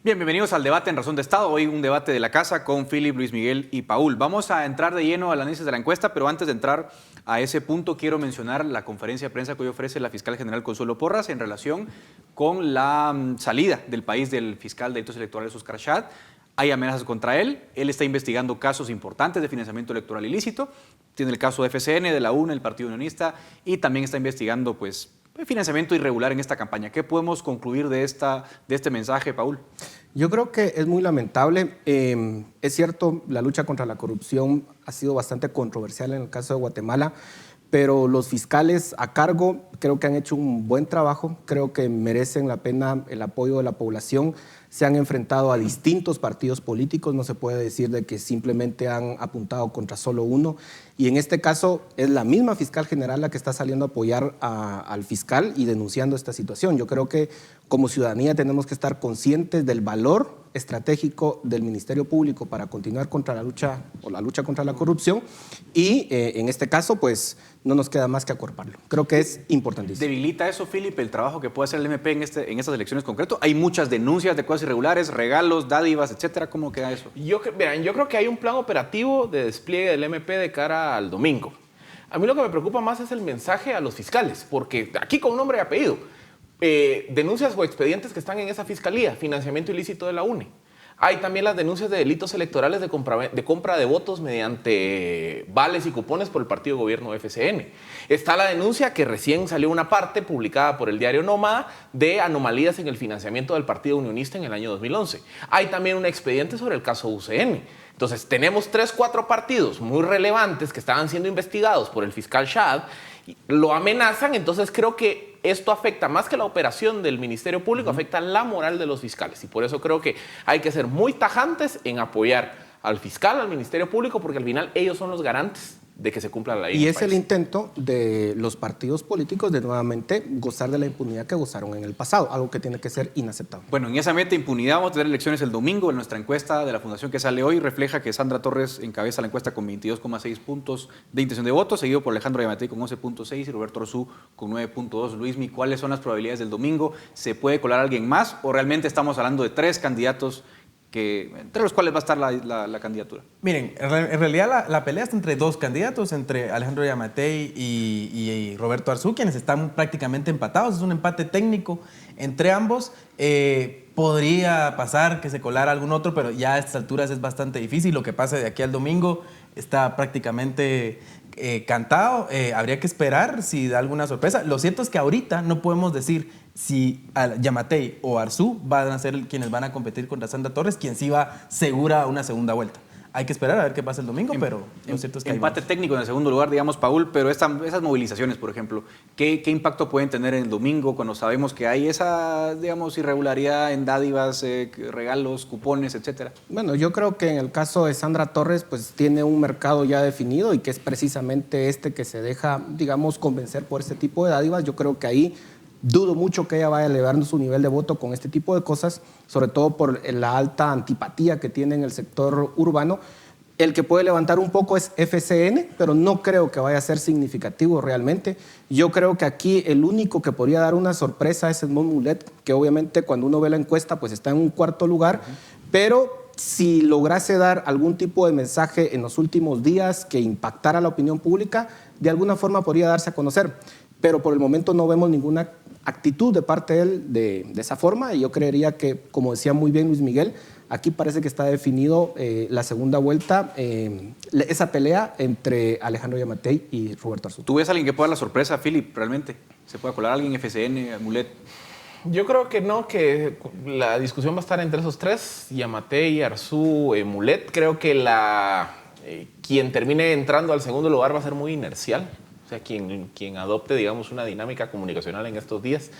Bien, bienvenidos al debate en Razón de Estado. Hoy un debate de la casa con Philip, Luis Miguel y Paul. Vamos a entrar de lleno al análisis de la encuesta, pero antes de entrar a ese punto quiero mencionar la conferencia de prensa que hoy ofrece la fiscal general Consuelo Porras en relación con la salida del país del fiscal de delitos electorales Óscar Schad. Hay amenazas contra él. Él está investigando casos importantes de financiamiento electoral ilícito. Tiene el caso de FCN, de la UNE, el Partido Unionista, y también está investigando financiamiento irregular en esta campaña. ¿Qué podemos concluir de este mensaje, Paul? Yo creo que es muy lamentable. Es cierto, la lucha contra la corrupción ha sido bastante controversial en el caso de Guatemala, pero los fiscales a cargo creo que han hecho un buen trabajo, creo que merecen la pena el apoyo de la población. Se han enfrentado a distintos partidos políticos, no se puede decir de que simplemente han apuntado contra solo uno. Y en este caso es la misma fiscal general la que está saliendo a apoyar al fiscal y denunciando esta situación. Yo creo que como ciudadanía tenemos que estar conscientes del valor estratégico del Ministerio Público para continuar contra la lucha contra la corrupción y en este caso pues no nos queda más que acuerparlo. Creo que es importantísimo. ¿Debilita eso, Philip, el trabajo que puede hacer el MP en estas elecciones concreto? Hay muchas denuncias de cosas irregulares, regalos, dádivas, etcétera. ¿Cómo queda eso? Yo creo que hay un plan operativo de despliegue del MP de cara al domingo. A mí lo que me preocupa más es el mensaje a los fiscales, porque aquí con nombre y apellido, denuncias o expedientes que están en esa fiscalía, financiamiento ilícito de la UNE. Hay también las denuncias de delitos electorales de compra de votos mediante vales y cupones por el partido gobierno FCN. Está la denuncia que recién salió una parte publicada por el diario Nómada de anomalías en el financiamiento del Partido Unionista en el año 2011. Hay también un expediente sobre el caso UCN. Entonces tenemos 3, 4 partidos muy relevantes que estaban siendo investigados por el fiscal Schad, lo amenazan, entonces creo que esto afecta más que la operación del Ministerio Público, afecta la moral de los fiscales. Y por eso creo que hay que ser muy tajantes en apoyar al fiscal, al Ministerio Público, porque al final ellos son los garantes de que se cumpla la ley. Y es el intento de los partidos políticos de nuevamente gozar de la impunidad que gozaron en el pasado, algo que tiene que ser inaceptable. Bueno, en esa meta impunidad vamos a tener elecciones el domingo. En nuestra encuesta de la Fundación que sale hoy refleja que Sandra Torres encabeza la encuesta con 22,6 puntos de intención de voto, seguido por Alejandro Yamatei con 11,6 y Roberto Arzú con 9,2. Luismi, ¿cuáles son las probabilidades del domingo? ¿Se puede colar alguien más o realmente estamos hablando de 3 candidatos entre los cuales va a estar la candidatura? Miren, en realidad la pelea está entre 2 candidatos, entre Alejandro Yamatei y Roberto Arzú, quienes están prácticamente empatados. Es un empate técnico entre ambos. Podría pasar que se colara algún otro, pero ya a estas alturas es bastante difícil. Lo que pase de aquí al domingo está prácticamente cantado. Habría que esperar si da alguna sorpresa. Lo cierto es que ahorita no podemos decir si Yamatei o Arzú van a ser quienes van a competir contra Sandra Torres, quien sí va segura a una segunda vuelta. Hay que esperar a ver qué pasa el domingo, pero lo cierto es que empate técnico en el segundo lugar, digamos, Paul, pero esas movilizaciones, por ejemplo, ¿qué impacto pueden tener en el domingo cuando sabemos que hay esa, digamos, irregularidad en dádivas, regalos, cupones, etcétera? Bueno, yo creo que en el caso de Sandra Torres, pues tiene un mercado ya definido y que es precisamente este que se deja, digamos, convencer por este tipo de dádivas. Yo creo que ahí dudo mucho que ella vaya elevando su nivel de voto con este tipo de cosas, sobre todo por la alta antipatía que tiene en el sector urbano. El que puede levantar un poco es FCN, pero no creo que vaya a ser significativo realmente. Yo creo que aquí el único que podría dar una sorpresa es Edmond Mulet, que obviamente cuando uno ve la encuesta pues está en un cuarto lugar, pero si lograse dar algún tipo de mensaje en los últimos días que impactara la opinión pública, de alguna forma podría darse a conocer. Pero por el momento no vemos ninguna actitud de parte de él de esa forma, y yo creería que, como decía muy bien Luis Miguel, aquí parece que está definido la segunda vuelta, esa pelea entre Alejandro Yamatei y Roberto Arzú. ¿Tú ves a alguien que pueda dar la sorpresa, Philip, realmente? ¿Se puede colar a alguien, FCN, Mulet? Yo creo que no, que la discusión va a estar entre esos 3, Yamatei, Arzú, Mulet. Creo que quien termine entrando al segundo lugar va a ser muy inercial. O sea, quien adopte, digamos, una dinámica comunicacional en estos días.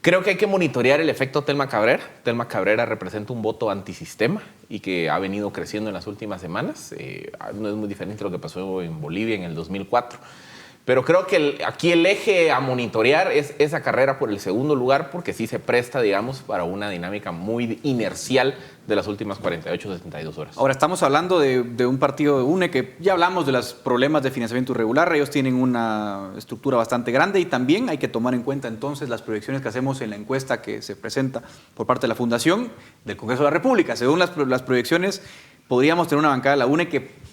Creo que hay que monitorear el efecto Telma Cabrera. Telma Cabrera representa un voto antisistema y que ha venido creciendo en las últimas semanas. No es muy diferente a lo que pasó en Bolivia en el 2004. Pero creo que aquí el eje a monitorear es esa carrera por el segundo lugar, porque sí se presta, digamos, para una dinámica muy inercial de las últimas 48, 72 horas. Ahora, estamos hablando de un partido de UNE que ya hablamos de los problemas de financiamiento irregular. Ellos tienen una estructura bastante grande y también hay que tomar en cuenta entonces las proyecciones que hacemos en la encuesta que se presenta por parte de la Fundación del Congreso de la República. Según las proyecciones, podríamos tener una bancada de la UNE que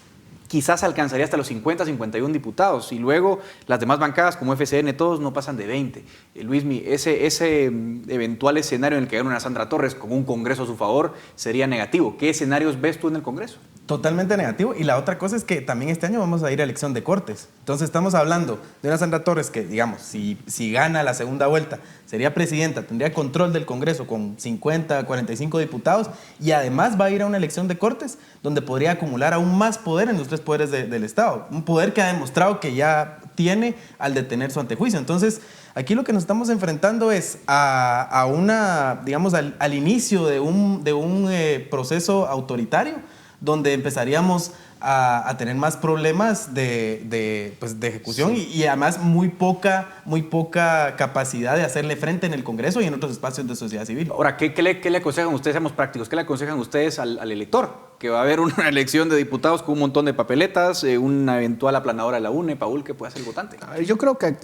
quizás alcanzaría hasta los 50, 51 diputados. Y luego las demás bancadas, como FCN, todos no pasan de 20. Luismi, ese eventual escenario en el que gane una Sandra Torres con un Congreso a su favor sería negativo. ¿Qué escenarios ves tú en el Congreso? Totalmente negativo. Y la otra cosa es que también este año vamos a ir a elección de Cortes. Entonces estamos hablando de una Sandra Torres que, digamos, si gana la segunda vuelta, sería presidenta, tendría control del Congreso con 50, 45 diputados y además va a ir a una elección de Cortes donde podría acumular aún más poder en los tres poderes del Estado. Un poder que ha demostrado que ya tiene al detener su antejuicio. Entonces, aquí lo que nos estamos enfrentando es a una, digamos, al inicio de un proceso autoritario donde empezaríamos a tener más problemas de ejecución y además muy poca capacidad de hacerle frente en el Congreso y en otros espacios de sociedad civil. Ahora, ¿qué le aconsejan ustedes, seamos prácticos, qué le aconsejan ustedes al elector? Que va a haber una elección de diputados con un montón de papeletas, una eventual aplanadora de la UNE, Paul, ¿qué puede hacer el votante? Yo creo que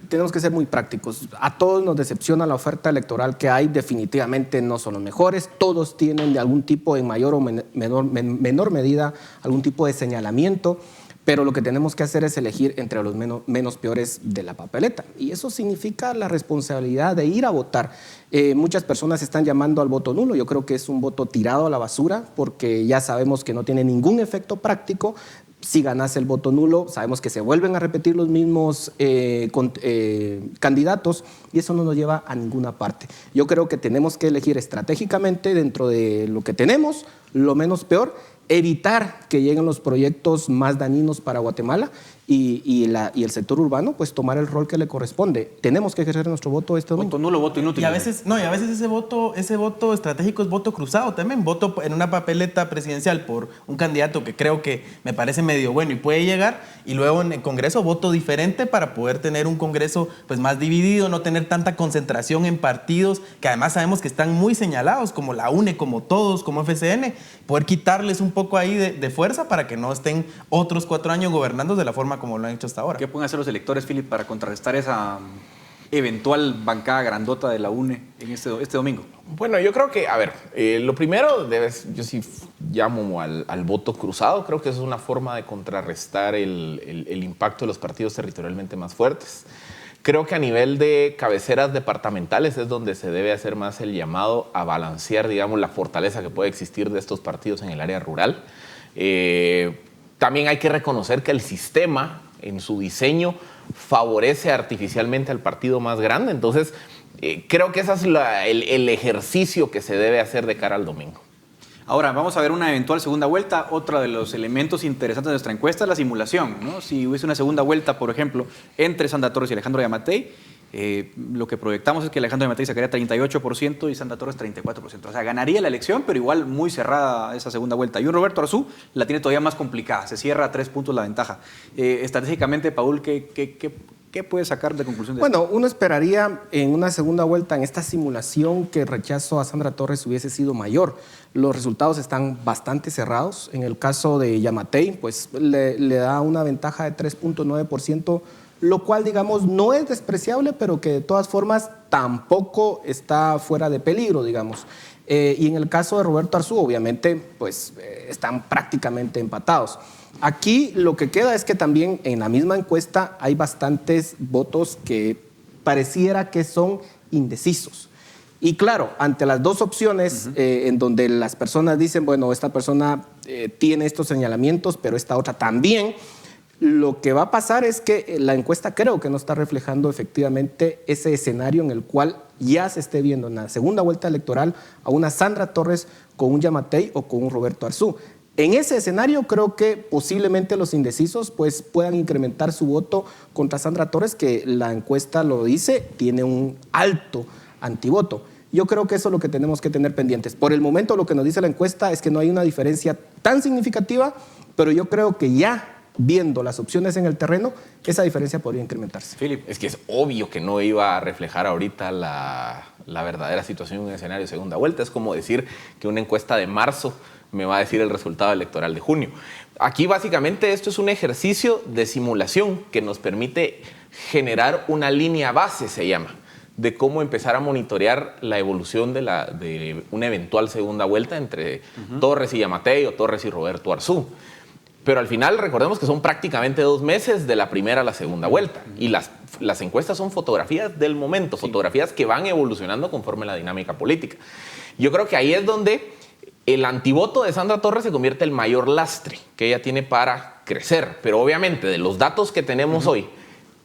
tenemos que ser muy prácticos. A todos nos decepciona la oferta electoral que hay, definitivamente no son los mejores, todos tienen de algún tipo, en mayor o menor medida, algún tipo de señalamiento, pero lo que tenemos que hacer es elegir entre los menos peores de la papeleta. Y eso significa la responsabilidad de ir a votar. Muchas personas están llamando al voto nulo. Yo creo que es un voto tirado a la basura porque ya sabemos que no tiene ningún efecto práctico. Si ganase el voto nulo, sabemos que se vuelven a repetir los mismos candidatos y eso no nos lleva a ninguna parte. Yo creo que tenemos que elegir estratégicamente dentro de lo que tenemos, lo menos peor, evitar que lleguen los proyectos más dañinos para Guatemala y el sector urbano, pues tomar el rol que le corresponde. Tenemos que ejercer nuestro voto este domingo. Voto nulo, voto inútil. Y a veces ese voto estratégico es voto cruzado también, voto en una papeleta presidencial por un candidato que creo que me parece medio bueno y puede llegar, y luego en el Congreso voto diferente para poder tener un Congreso pues más dividido, no tener tanta concentración en partidos que además sabemos que están muy señalados, como la UNE, como todos, como FCN, poder quitarles un poco ahí de fuerza para que no estén otros 4 años gobernando de la forma como lo han hecho hasta ahora. ¿Qué pueden hacer los electores, Philip, para contrarrestar esa eventual bancada grandota de la UNE en este domingo? Bueno, yo creo que, a ver, lo primero, yo sí llamo al voto cruzado. Creo que eso es una forma de contrarrestar el impacto de los partidos territorialmente más fuertes. Creo que a nivel de cabeceras departamentales es donde se debe hacer más el llamado a balancear, digamos, la fortaleza que puede existir de estos partidos en el área rural. También hay que reconocer que el sistema en su diseño favorece artificialmente al partido más grande. Entonces, creo que ese es el ejercicio que se debe hacer de cara al domingo. Ahora, vamos a ver una eventual segunda vuelta. Otro de los elementos interesantes de nuestra encuesta es la simulación, ¿no? Si hubiese una segunda vuelta, por ejemplo, entre Sandra Torres y Alejandro Yamatei, lo que proyectamos es que Alejandro Yamatei sacaría 38% y Sandra Torres 34%. O sea, ganaría la elección, pero igual muy cerrada esa segunda vuelta. Y un Roberto Arzú la tiene todavía más complicada. Se cierra a 3 puntos la ventaja. Estratégicamente, Paul, ¿qué puede sacar de conclusión de esto? Bueno, uno esperaría en una segunda vuelta, en esta simulación, que el rechazo a Sandra Torres hubiese sido mayor. Los resultados están bastante cerrados. En el caso de Yamatei, pues le da una ventaja de 3.9%, lo cual, digamos, no es despreciable, pero que de todas formas tampoco está fuera de peligro, digamos. Y en el caso de Roberto Arzú, obviamente, pues están prácticamente empatados. Aquí lo que queda es que también en la misma encuesta hay bastantes votos que pareciera que son indecisos. Y claro, ante las dos opciones en donde las personas dicen, bueno, esta persona tiene estos señalamientos, pero esta otra también, lo que va a pasar es que la encuesta creo que no está reflejando efectivamente ese escenario en el cual ya se esté viendo en la segunda vuelta electoral a una Sandra Torres con un Yamatei o con un Roberto Arzú. En ese escenario creo que posiblemente los indecisos pues, puedan incrementar su voto contra Sandra Torres, que la encuesta lo dice, tiene un alto antivoto. Yo creo que eso es lo que tenemos que tener pendientes. Por el momento lo que nos dice la encuesta es que no hay una diferencia tan significativa, pero yo creo que ya viendo las opciones en el terreno, esa diferencia podría incrementarse. Philip. Es que es obvio que no iba a reflejar ahorita la verdadera situación en un escenario de segunda vuelta. Es como decir que una encuesta de marzo me va a decir el resultado electoral de junio. Aquí básicamente esto es un ejercicio de simulación que nos permite generar una línea base, se llama, de cómo empezar a monitorear la evolución de una eventual segunda vuelta entre Torres y Yamatei o Torres y Roberto Arzú. Pero al final recordemos que son prácticamente 2 meses de la primera a la segunda vuelta. Y las encuestas son fotografías del momento, fotografías que van evolucionando conforme la dinámica política. Yo creo que ahí es donde el antivoto de Sandra Torres se convierte en el mayor lastre que ella tiene para crecer. Pero obviamente de los datos que tenemos hoy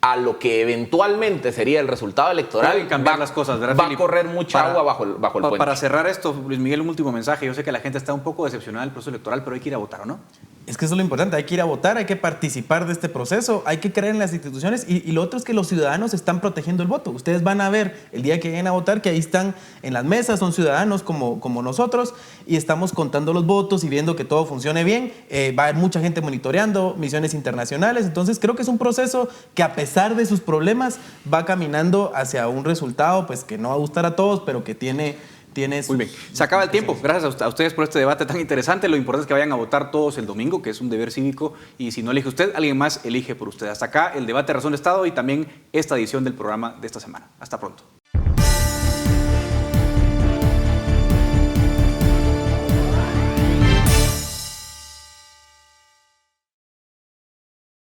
a lo que eventualmente sería el resultado electoral, pueden cambiar las cosas, ¿verdad, va a Philip? correr mucha agua bajo el puente. Para cerrar esto, Luis Miguel, un último mensaje. Yo sé que la gente está un poco decepcionada del proceso electoral, pero hay que ir a votar, ¿o no? Es que eso es lo importante, hay que ir a votar, hay que participar de este proceso, hay que creer en las instituciones y lo otro es que los ciudadanos están protegiendo el voto. Ustedes van a ver el día que lleguen a votar que ahí están en las mesas, son ciudadanos como nosotros y estamos contando los votos y viendo que todo funcione bien. Va a haber mucha gente monitoreando, misiones internacionales, entonces creo que es un proceso que a pesar de sus problemas va caminando hacia un resultado pues que no va a gustar a todos, pero que tiene Muy bien. Se acaba el tiempo. Gracias a ustedes por este debate tan interesante. Lo importante es que vayan a votar todos el domingo, que es un deber cívico. Y si no elige usted, alguien más elige por usted. Hasta acá el debate de Razón de Estado y también esta edición del programa de esta semana. Hasta pronto.